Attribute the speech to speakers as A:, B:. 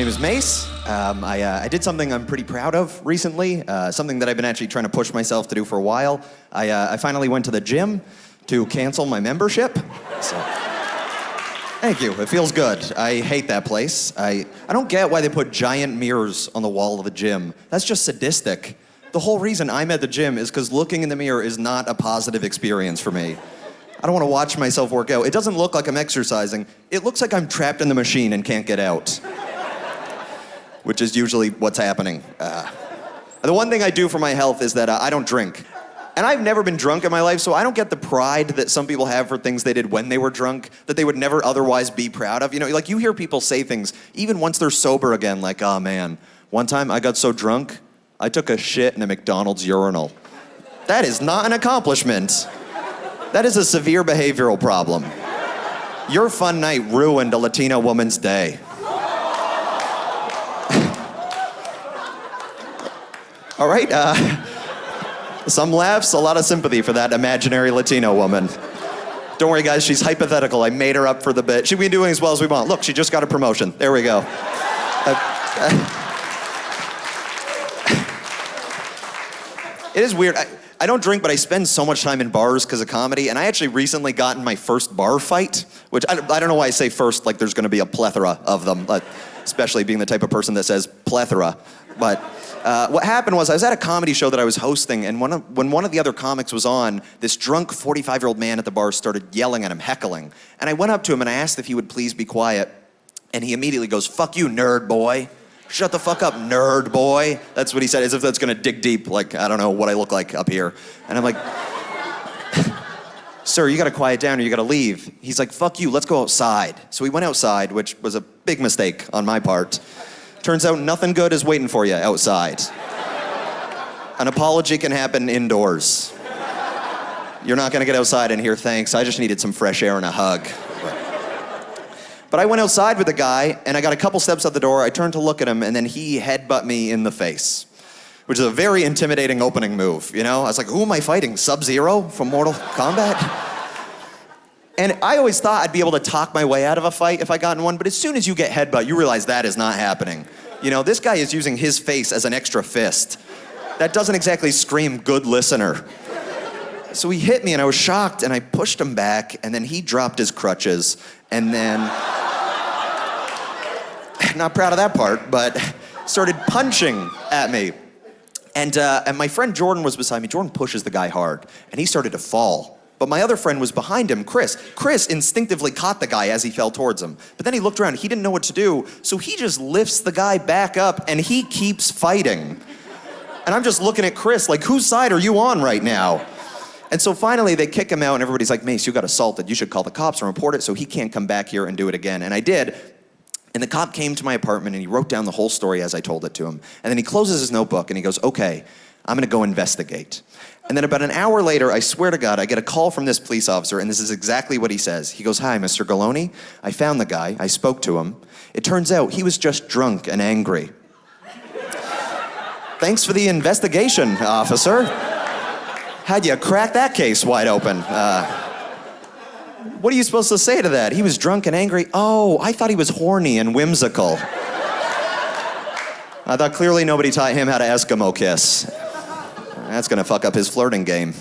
A: name is Mayce. I did something I'm pretty proud of recently, something that I've been actually trying to push myself to do for a while. I finally went to the gym to cancel my membership. So, thank you, it feels good. I hate that place. I don't get why they put giant mirrors on the wall of the gym. That's just sadistic. The whole reason I'm at the gym is because looking in the mirror is not a positive experience for me. I don't want to watch myself work out. It doesn't look like I'm exercising. It looks like I'm trapped in the machine and can't get out. Which is usually what's happening. The one thing I do for my health is that I don't drink. And I've never been drunk in my life, so I don't get the pride that some people have for things they did when they were drunk, that they would never otherwise be proud of. You know, like you hear people say things, even once they're sober again, like, oh man, one time I got so drunk, I took a shit in a McDonald's urinal. That is not an accomplishment. That is a severe behavioral problem. Your fun night ruined a Latino woman's day. All right, some laughs, a lot of sympathy for that imaginary Latino woman. Don't worry, guys, she's hypothetical. I made her up for the bit. She'll be doing as well as we want. Look, she just got a promotion. There we go. It is weird. I don't drink, but I spend so much time in bars because of comedy, and I actually recently got in my first bar fight, which I don't know why I say first, like there's gonna be a plethora of them, but especially being the type of person that says plethora. But what happened was I was at a comedy show that I was hosting, and when one of the other comics was on, this drunk 45-year-old man at the bar started yelling at him, heckling. And I went up to him and I asked if he would please be quiet, and he immediately goes, "Fuck you, nerd boy. Shut the fuck up, nerd boy." That's what he said, as if that's gonna dig deep, like, I don't know what I look like up here. And I'm like, "Sir, you gotta quiet down or you gotta leave." He's like, "Fuck you, let's go outside." So we went outside, which was a big mistake on my part. Turns out nothing good is waiting for you outside. An apology can happen indoors. You're not gonna get outside and hear thanks, I just needed some fresh air and a hug. But I went outside with the guy, and I got a couple steps out the door, I turned to look at him, and then he headbutt me in the face, which is a very intimidating opening move, you know? I was like, who am I fighting, Sub-Zero from Mortal Kombat? And I always thought I'd be able to talk my way out of a fight if I got in one, but as soon as you get headbutt, you realize that is not happening. You know, this guy is using his face as an extra fist. That doesn't exactly scream good listener. So he hit me and I was shocked and I pushed him back and then he dropped his crutches and then, not proud of that part, but started punching at me. And my friend Jordan was beside me. Jordan pushes the guy hard and he started to fall. But my other friend was behind him, Chris. Chris instinctively caught the guy as he fell towards him. But then he looked around, he didn't know what to do, so he just lifts the guy back up and he keeps fighting. And I'm just looking at Chris like, whose side are you on right now? And so finally they kick him out and everybody's like, "Mayce, you got assaulted. You should call the cops and report it so he can't come back here and do it again." And I did. And the cop came to my apartment and he wrote down the whole story as I told it to him. And then he closes his notebook and he goes, "Okay, I'm gonna go investigate." And then about an hour later, I swear to God, I get a call from this police officer, and this is exactly what he says. He goes, "Hi, Mr. Galoni. I found the guy. I spoke to him. It turns out he was just drunk and angry." "Thanks for the investigation, officer. How'd you crack that case wide open?" What are you supposed to say to that? He was drunk and angry? Oh, I thought he was horny and whimsical. I thought clearly nobody taught him how to Eskimo kiss. That's gonna fuck up his flirting game.